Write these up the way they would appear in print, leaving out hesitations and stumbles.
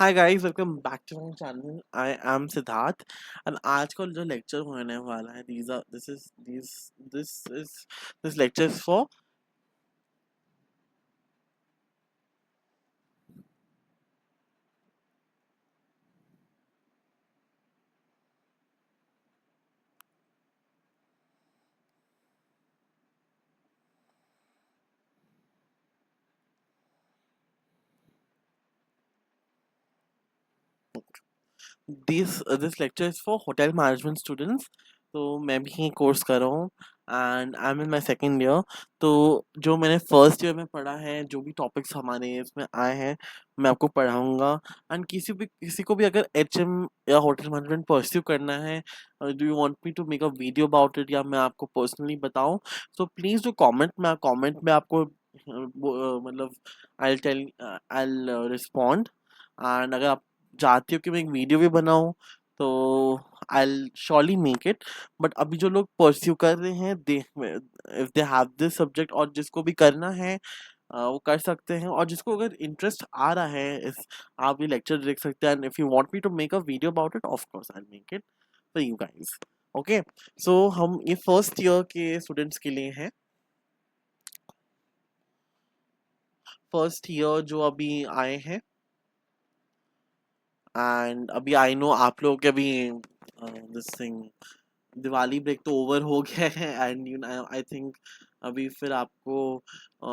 Hi guys, welcome back to my channel. I am Siddharth and आज का जो lecture होने वाला है this lecture is for this lecture is for hotel management students. तो मैं भी यही कोर्स कर रहा हूँ and I am in my second year. तो जो मैंने फर्स्ट ईयर में पढ़ा है, जो भी टॉपिक्स हमारे इसमें आए हैं, मैं आपको पढ़ाऊंगा। एंड किसी को भी अगर एचएम या होटल मैनेजमेंट परस्यू करना है, do you want me to make a video about it या मैं आपको पर्सनली बताऊं, तो प्लीज़ जो कमेंट में आपको मतलब आई रिस्पॉन्ड। एंड अगर आप चाहती हो कि मैं एक वीडियो भी बनाऊं, तो I surely make it. But अभी जो लोग परस्यू कर रहे हैं, they if they have this subject और जिसको भी करना है, वो कर सकते हैं। और जिसको अगर इंटरेस्ट आ रहा है इस, आप ये लेक्चर देख सकते हैं। And if you want me to make a video about it, of course I make it for you guys. Okay, so हम ये फर्स्ट ईयर के स्टूडेंट्स के लिए हैं। फर्स्ट ईयर जो अभी आए हैं, एंड अभी आई नो आप लोग के अभी दिस थिंग दिवाली ब्रेक तो ओवर हो गया है एंड यू आई थिंक अभी फिर आपको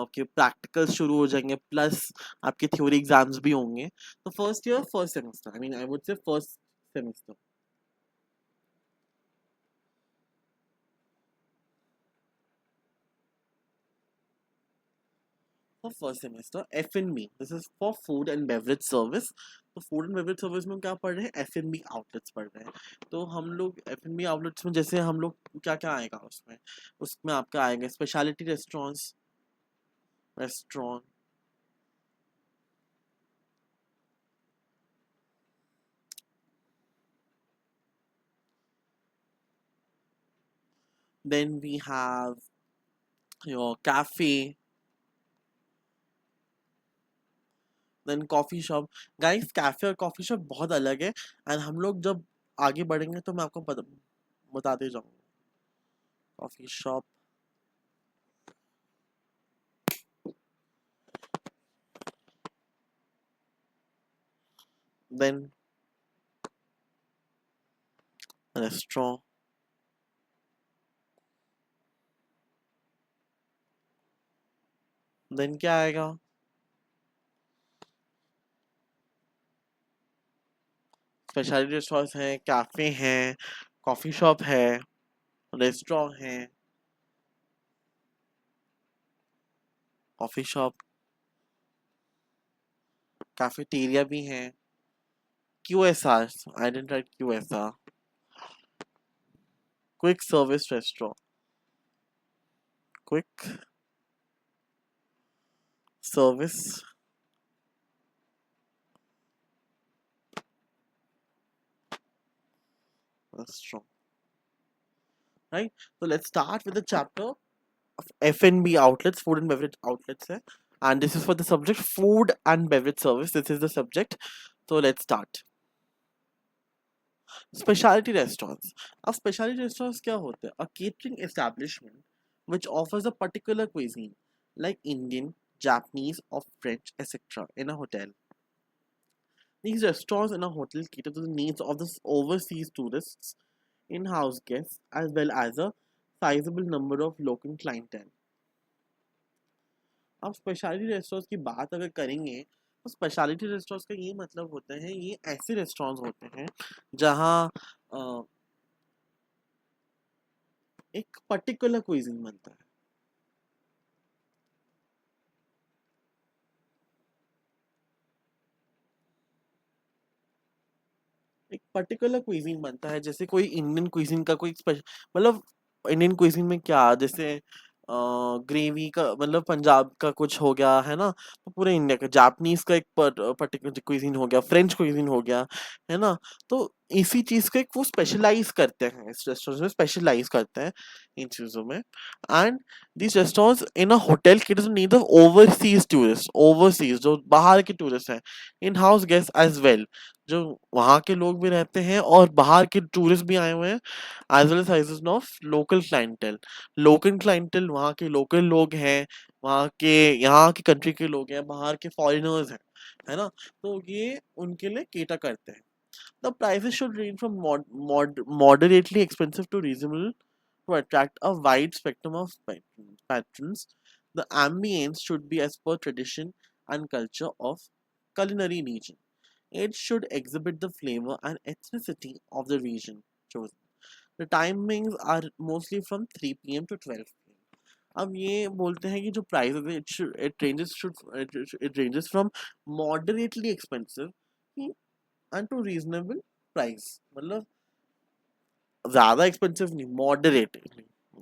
आपके प्रैक्टिकल शुरू हो जाएंगे, प्लस आपके थ्योरी एग्जाम्स भी होंगे। तो first year first semester, I mean I would say first semester, for first semester F and B, this is for food and beverage service. तो फूड एंड बेवरेज सर्विस में क्या पढ़ रहे हैं? एफ एंड बी आउटलेट्स पढ़ रहे हैं। तो हम लोग एफ एंड बी आउटलेट्स में जैसे हम लोग क्या क्या आएगा उसमें, उसमें आपका आएगा specialty restaurants, restaurant, then we have your cafe, then coffee shop. Guys, cafe और कॉफी शॉप बहुत अलग है एंड हम लोग जब आगे बढ़ेंगे तो मैं आपको बताते जाऊंगा। Coffee shop, then restaurant, then क्या आएगा? स्पेशलिटी रेस्टोरेंट्स हैं, कैफे हैं, कॉफी शॉप है, रेस्टोरेंट है, कॉफी शॉप, कैफेटेरिया भी है, QSR, I dent right QSR, quick service restaurant, quick service restaurant, right? So let's start with the chapter of F&B outlets, food and beverage outlets है, and this is for the subject food and beverage service. This is the subject. So let's start. Specialty restaurants. अब specialty restaurants क्या होते हैं? A catering establishment which offers a particular cuisine like Indian, Japanese or French, etc. in a hotel. These restaurants in a hotel cater to the needs of the overseas tourists, in-house guests, as well as a sizable number of local clientele. आप speciality restaurants की बात अगर करेंगे, तो speciality restaurants का ये मतलब होता है, ये ऐसे रेस्टोरेंट्स होते हैं जहाँ एक पर्टिकुलर क्विजीन बनता है। एक पर्टिकुलर क्विजीन बनता है, जैसे कोई इंडियन क्विजीन का कोई मतलब इंडियन क्विजीन में क्या, जैसे ग्रेवी का मतलब पंजाब का कुछ हो गया है ना, तो पूरे इंडिया का जापानीज का एक पर्टिकुलर क्विजीन हो गया, फ्रेंच क्विजीन हो गया, है ना। तो इसी चीज का एक वो स्पेशलाइज करते हैं, इस रेस्टोरेंट में स्पेशलाइज करते हैं इन चीजों में। And these restaurants in a hotel caters to needs of overseas tourists, overseas जो बाहर के टूरिस्ट हैं, in house guest as well, जो वहाँ के लोग भी रहते हैं और बाहर के टूरिस्ट भी आए हुए हैं, as well as of local clientele. Local clientele वहाँ के लोकल लोग हैं, वहाँ के यहाँ की कंट्री के लोग हैं, बाहर के फॉरेनर्स हैं, है ना। तो ये उनके लिए केटर करते हैं। The prices should range from moderately expensive to reasonable to attract a wide spectrum of patrons. The ambience should be as per tradition and culture of culinary region. It should exhibit the flavor and ethnicity of the region chosen. The timings are mostly from 3 p.m. to 12 p.m. अब ये बोलते हैं कि जो price है it ranges from moderately expensive and to reasonable price, मतलब ज्यादा expensive नहीं, मॉडरेट,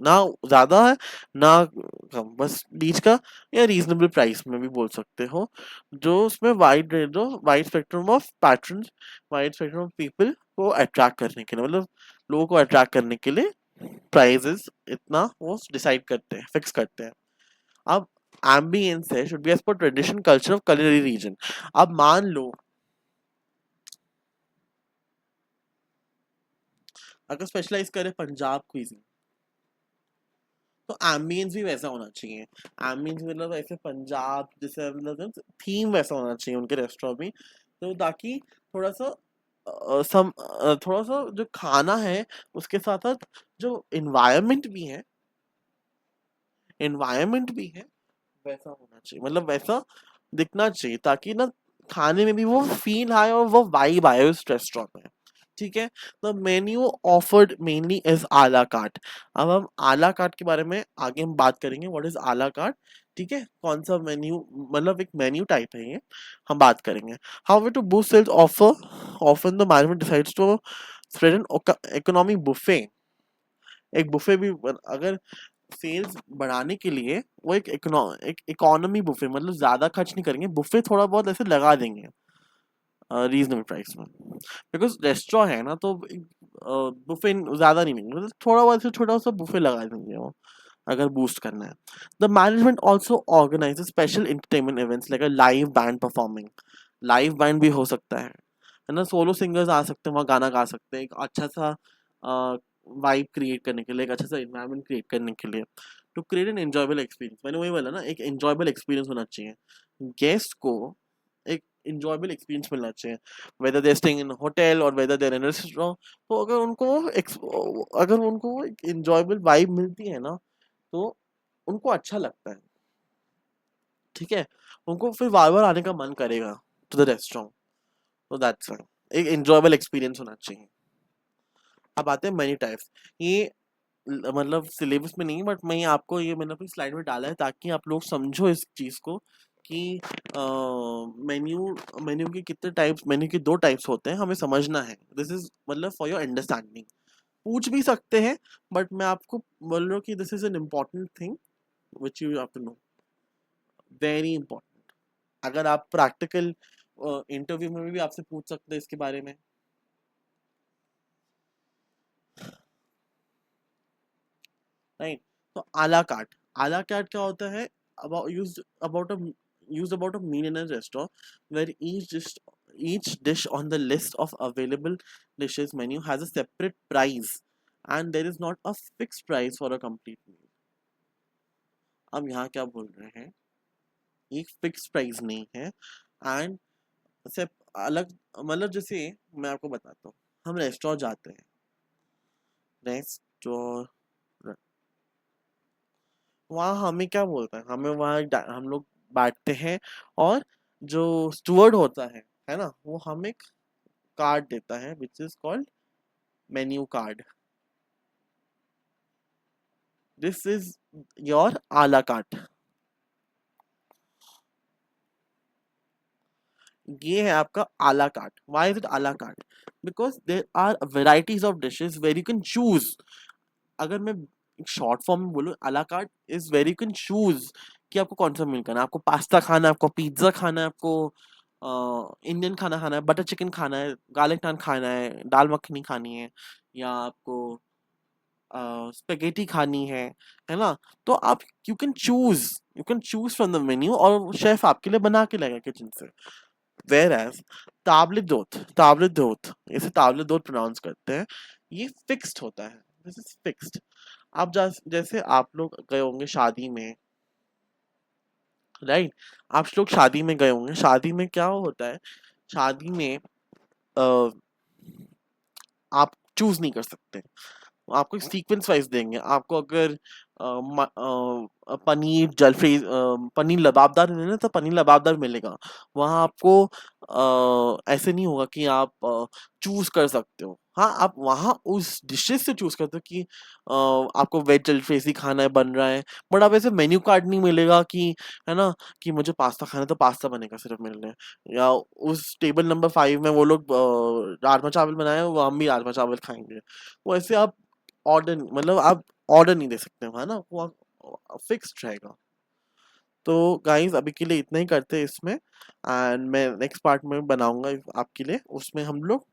ना ज्यादा है ना कम, बस बीच का, या रीजनेबल प्राइस में भी बोल सकते हो, जो उसमें wide range of wide spectrum of patterns, wide spectrum of people को अट्रैक्ट करने के लिए, मतलब लोगों को अट्रैक्ट करने के लिए प्राइजेस इतना वो डिसाइड करते हैं, फिक्स करते हैं। अब एम्बियंस है should be as per tradition culture of culinary region. अब मान लो अगर स्पेशलाइज करे पंजाब क्विजीन, तो एम्बियंस भी वैसा होना चाहिए। एम्बियंस मतलब ऐसे पंजाब जैसे, मतलब थीम वैसा होना चाहिए उनके रेस्टोरेंट में, तो ताकि थोड़ा सा थोड़ा सा जो खाना है उसके साथ साथ जो इन्वायरमेंट भी है वैसा होना चाहिए, मतलब वैसा दिखना चाहिए, ताकि ना खाने में भी वो फील आए और वो वाइब आए उस रेस्टोरेंट में। ठीक है। The menu offered mainly is आला कार्ट। अब हम आला कार्ट के बारे में आगे हम बात करेंगे, व्हाट इज आला कार्ट। ठीक है, कौन सा मेन्यू, मतलब एक मेन्यू टाइप है ये, हम बात करेंगे। How to boost sales offer, often the management decides to spread an economic buffet. एक बुफे भी अगर सेल्स बढ़ाने के लिए वो एक इकोनॉमी बुफे, मतलब ज्यादा खर्च नहीं करेंगे, बुफे थोड़ा बहुत ऐसे लगा देंगे रीजनेबल प्राइस में, बिकॉज रेस्टोरेंट है ना, तो बुफे ज्यादा नहीं लेंगे, मतलब थोड़ा बहुत से छोटा सा बुफे लगा देंगे वो, अगर बूस्ट करना है। The management also organise special entertainment events like a live band performing. Live band भी हो सकता है ना, सोलो सिंगर्स आ सकते हैं वहाँ, गाना गा सकते हैं, एक अच्छा सा वाइब क्रिएट करने के लिए, एक अच्छा सा इन्वायरमेंट क्रिएट करने के लिए, to create an enjoyable experience. मैंने वही बोला ना, एक एंजॉयबल एक्सपीरियंस होना चाहिए गेस्ट को, एक enjoyable experience मिलना चाहिए, whether they're staying in a hotel or whether they're in a restaurant। तो अगर उनको वो एक enjoyable vibe मिलती है ना, तो उनको अच्छा लगता है। ठीक है, उनको फिर बार बार आने का मन करेगा टू द रेस्टोरेंट। तो दैट्स एक enjoyable experience होना चाहिए। अब आते हैं मेनी टाइप्स। ये मतलब सिलेबस में नहीं, बट मैं आपको ये मैंने अपनी स्लाइड में डाला है ताकि आप लोग समझो इस चीज को कि मेन्यू मेन्यू के कितने टाइप्स, मेन्यू के 2 टाइप्स होते हैं, हमें समझना है। दिस इज मतलब फॉर योर अंडरस्टैंडिंग, पूछ भी सकते हैं, बट मैं आपको बोल रहा हूँ कि this is an important thing which you have to know, very important. अगर आप प्रैक्टिकल इंटरव्यू में भी आपसे पूछ सकते हैं इसके बारे में। राइट। तो आला कार्ट क्या होता है, about a about a meal in a restaurant where each dish on the list of available dishes menu has a separate price and there is not a fixed price for a complete meal। अब यहाँ क्या बोल रहे हैं, एक fix price नहीं है, and से अलग, मतलब जैसे मैं आपको बताता हूँ, हम रेस्टोरेंट जाते हैं, रेस्टोरेंट, वहाँ हमें क्या बोलता है, हमें वहाँ हम लोग बैठते हैं, और जो स्टूवर्ड होता है ना, वो हमें कार्ड देता है which is called menu card. This is your a la carte. ये है आपका a la carte. Why is it a la carte? Because there are varieties of dishes where you can choose. अगर मैं एक शॉर्ट फॉर्म में बोलूँ, a la carte is very you can choose कि आपको कौन सा मील करना है। आपको पास्ता खाना है, आपको पिज्ज़ा खाना है, आपको इंडियन खाना खाना है, बटर चिकन खाना है, गार्लिक नान खाना है, दाल मखनी खानी है, या आपको स्पेगेटी खानी है ना? तो आप you can choose from the menu और शेफ आपके लिए बना के लाएगा किचन से। वेयर एज ताबलेदोत, इसे ताबलेदोत प्रोनाउंस करते हैं, ये फिक्स्ड होता है। This is fixed. आप जैसे आप लोग गए होंगे शादी में, राइट? आप लोग शादी में गए होंगे, शादी में क्या होता है, शादी में अ, आप चूज नहीं कर सकते, आपको सीक्वेंस वाइज देंगे। आपको अगर पनीर जलफ्री पनीर लबाबदार मिले तो पनीर लबाबदार मिलेगा। वहाँ आपको ऐसे नहीं होगा कि आप चूज कर सकते हो। हाँ, आप वहाँ उस डिशेस से चूज करते हो कि आपको वेज जलफ्रेजी खाना है, बन रहा है, बट आप ऐसे मेन्यू कार्ड नहीं मिलेगा कि, है ना, कि मुझे पास्ता खाना है तो पास्ता बनेगा सिर्फ मिलने, या उस टेबल नंबर 5 में वो लोग राजमा चावल बनाए, वो हम भी राजमा चावल खाएंगे। वो ऐसे आप मतलब आप ऑर्डर नहीं दे सकते हो, है ना? वो फिक्स्ड रहेगा। तो गाइस अभी के लिए इतना ही करते हैं इसमें, एंड मैं नेक्स्ट पार्ट में बनाऊंगा आपके लिए, उसमें हम लोग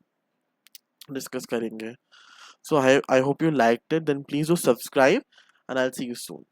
डिस्कस करेंगे। So I hope you liked it. Then please do subscribe, and I'll see you soon.